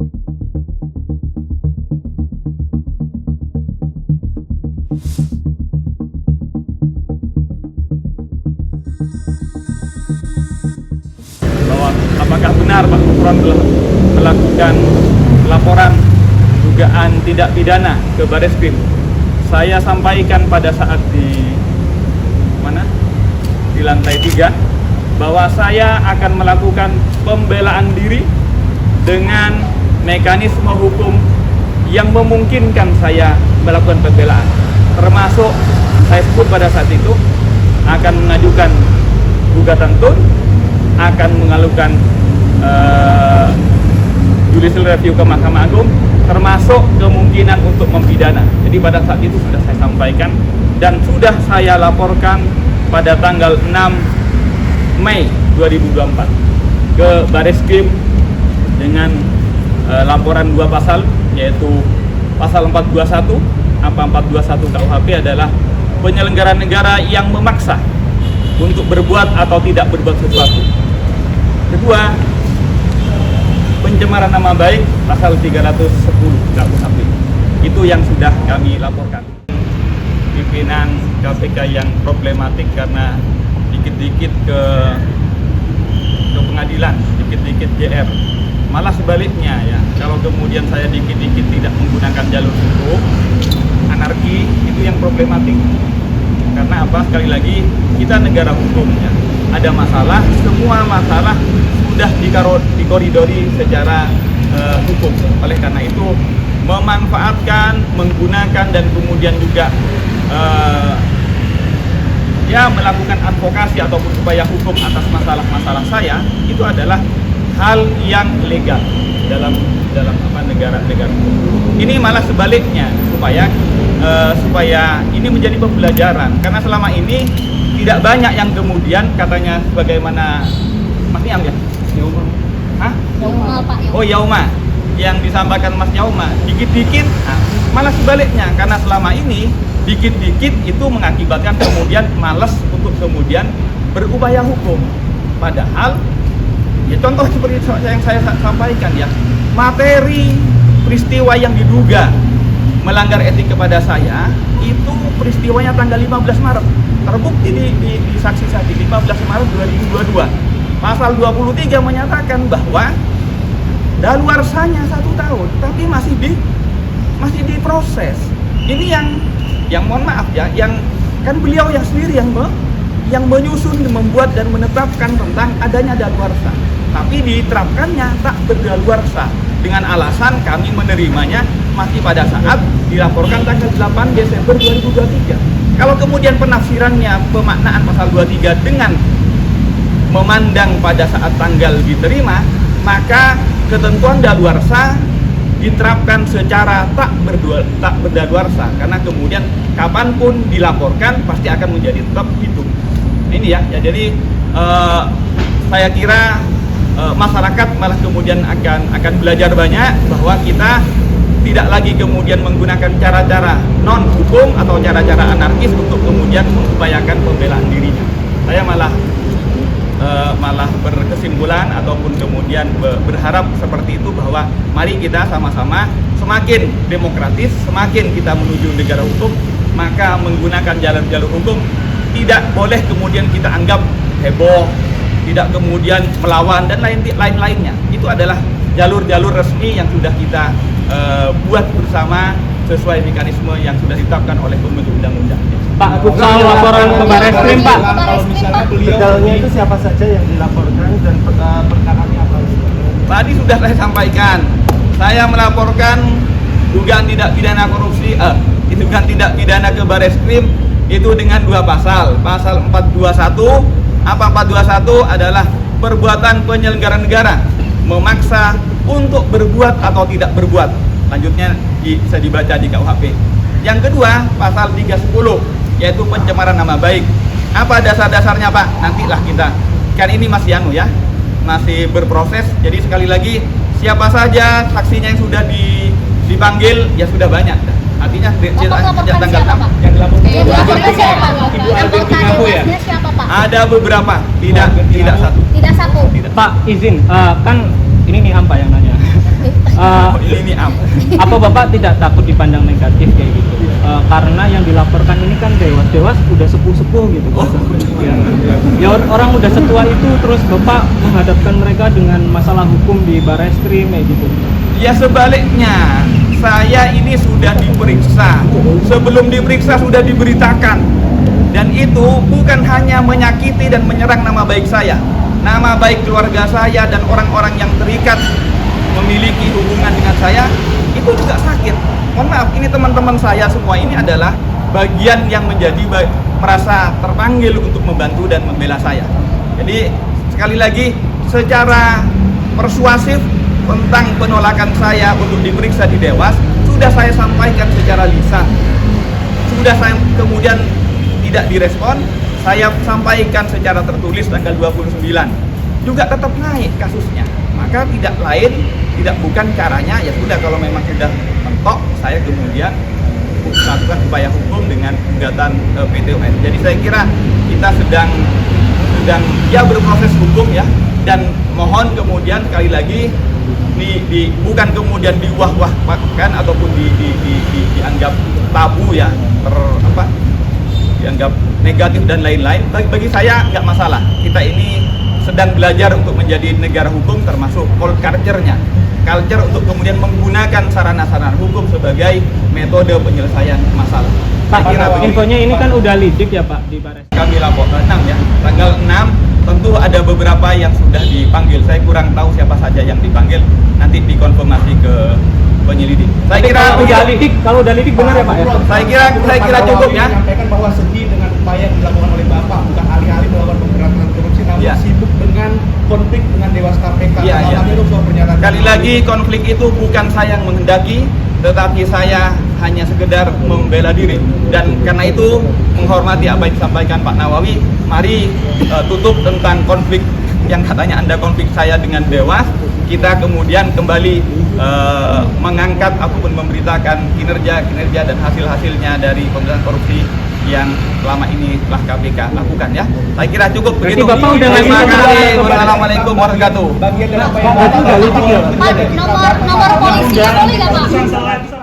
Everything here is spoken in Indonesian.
Bahwa apakah benar Pak Gufron telah melakukan laporan dugaan tidak pidana ke Bareskrim. Saya sampaikan pada saat di lantai 3 bahwa saya akan melakukan pembelaan diri dengan mekanisme hukum yang memungkinkan saya melakukan pembelaan, termasuk saya sebut pada saat itu akan mengajukan gugatan tun, akan mengajukan judicial review ke Mahkamah Agung, termasuk kemungkinan untuk mempidana. Jadi pada saat itu sudah saya sampaikan dan sudah saya laporkan pada tanggal 6 Mei 2024 ke Bareskrim dengan laporan 2 pasal, yaitu pasal 421. Apa 421 KUHP adalah penyelenggara negara yang memaksa untuk berbuat atau tidak berbuat sesuatu. Kedua, pencemaran nama baik pasal 310 KUHP. Itu yang sudah kami laporkan. Pimpinan KPK yang problematik karena dikit-dikit ke pengadilan, dikit-dikit JR. Malah sebaliknya ya, kalau kemudian saya dikit-dikit tidak menggunakan jalur hukum, anarki, itu yang problematik. Karena apa? Sekali lagi, kita negara hukum ya. Ada masalah, semua masalah sudah dikoridori secara hukum. Oleh karena itu, memanfaatkan, menggunakan, dan kemudian juga melakukan advokasi ataupun upaya hukum atas masalah-masalah saya, itu adalah hal yang legal dalam negara hukum. Ini malah sebaliknya supaya ini menjadi pembelajaran, karena selama ini tidak banyak yang kemudian katanya sebagaimana Mas Niam ya? Yauma. Hah? Yauma, Pak. Yauma. Oh, Yauma. Yang disampaikan Mas Yauma, dikit-dikit, malah sebaliknya, karena selama ini dikit-dikit itu mengakibatkan kemudian malas untuk kemudian berupaya hukum. Padahal ya contoh seperti yang saya sampaikan ya, materi peristiwa yang diduga melanggar etik kepada saya itu peristiwanya tanggal 15 Maret, terbukti di saksi-saksi 15 Maret 2022. Pasal 23 menyatakan bahwa daluarsanya 1 tahun, tapi masih diproses. Ini yang mohon maaf ya, yang kan beliau yang sendiri yang menyusun, membuat dan menetapkan tentang adanya daluarsa, tapi diterapkannya tak berdaluarsa dengan alasan kami menerimanya masih pada saat dilaporkan tanggal 8 Desember 2023. Kalau kemudian penafsirannya pemaknaan pasal 23 dengan memandang pada saat tanggal diterima, maka ketentuan daluarsa diterapkan secara tak berdaluarsa, karena kemudian kapanpun dilaporkan pasti akan menjadi tetap hitung. Ini ya jadi saya kira masyarakat malah kemudian akan belajar banyak bahwa kita tidak lagi kemudian menggunakan cara-cara non hukum atau cara-cara anarkis untuk kemudian mengupayakan pembelaan dirinya. Saya malah berkesimpulan ataupun kemudian berharap seperti itu, bahwa mari kita sama-sama semakin demokratis, semakin kita menuju negara hukum, maka menggunakan jalur-jalur hukum tidak boleh kemudian kita anggap heboh, tidak kemudian melawan dan lain-lainnya. Itu adalah jalur-jalur resmi yang sudah kita buat bersama sesuai mekanisme yang sudah ditetapkan oleh pembentuk undang-undang. Pak, soal laporan ke Bareskrim, Pak. Kalau misalnya Detailnya itu siapa saja yang dilaporkan dan perkaranya apa? Tadi sudah saya sampaikan, saya melaporkan dugaan tidak pidana korupsi, dugaan tidak pidana ke Bareskrim itu dengan 2 pasal. Pasal 421, apa 421 adalah perbuatan penyelenggara negara memaksa untuk berbuat atau tidak berbuat. Lanjutnya bisa dibaca di KUHP. Yang kedua, pasal 310, yaitu pencemaran nama baik. Apa dasar-dasarnya, Pak? Nantilah kita. Kan ini masih masih berproses. Jadi sekali lagi, siapa saja saksinya yang sudah dipanggil ya sudah banyak. Artinya sejak tanggal 6 yang dilaporkan. Ibu Albin Pingaku ya? Siapa, Pak? Ada beberapa, tidak satu. Tidak satu. Pak, izin, kan ini nih Pak yang nanya. ini am. Apa Bapak tidak takut dipandang negatif kayak gitu? Karena yang dilaporkan ini kan dewas udah sepuh-sepuh gitu. Ya orang udah setua itu, terus Bapak menghadapkan mereka dengan masalah hukum di Barreskrim kayak gitu. Ya sebaliknya, saya ini sudah diperiksa. Sebelum diperiksa sudah diberitakan. Dan itu bukan hanya menyakiti dan menyerang nama baik saya, nama baik keluarga saya dan orang-orang yang terikat memiliki hubungan dengan saya, itu juga sakit. Mohon maaf, ini teman-teman saya semua ini adalah bagian yang merasa terpanggil untuk membantu dan membela saya. Jadi sekali lagi, secara persuasif tentang penolakan saya untuk diperiksa di Dewas sudah saya sampaikan secara lisan. Sudah saya kemudian tidak direspon, saya sampaikan secara tertulis tanggal 29. Juga tetap naik kasusnya. Maka tidak bukan caranya, ya sudah kalau memang sudah mentok, saya kemudian melakukan upaya hukum dengan gugatan PT UN. Jadi saya kira kita sedang ya berproses hukum ya, dan mohon kemudian sekali lagi bukan kemudian diwah-wahkan ataupun dianggap tabu ya, dianggap negatif dan lain-lain. Bagi saya nggak masalah. Kita ini sedang belajar untuk menjadi negara hukum, termasuk culture-nya. Culture untuk kemudian menggunakan sarana-sarana hukum sebagai metode penyelesaian masalah. Pak, Saya kira infonya ini kan udah lidik ya Pak di Barreskrim. kami laporkan 6 ya, tanggal 6 tentu ada beberapa yang sudah dipanggil. Saya kurang tahu siapa saja yang dipanggil, nanti dikonfirmasi ke penyelidik. Saya kira Kalau udah lidik benar ya Pak ya? Saya kira cukup ya. Menyampaikan bahwa sedih dengan upaya yang dilakukan oleh Bapak, bukan alih-alih melakukan pemberantasan korupsi, namun Ya. sibuk dengan konflik dengan Dewas KPK. Iya, iya. Itu sebuah pernyataan. Sekali lagi, konflik itu bukan saya yang menghendaki, tetapi saya hanya sekedar membela diri. Dan karena itu, menghormati apa yang disampaikan Pak Nawawi, mari tutup tentang konflik yang katanya Anda konflik saya dengan Dewas. Kita kemudian kembali mengangkat ataupun memberitakan kinerja dan hasil-hasilnya dari pemberantasan korupsi yang selama ini telah KPK lakukan ya. Saya kira cukup begitu. Bapak udah Terima ngasih kasih. Wassalamualaikum warahmatullahi wabarakatuh. Bagian dari apa Pak, berarti udah lidik ya Pak? Pak, nomor polisinya boleh nggak Pak?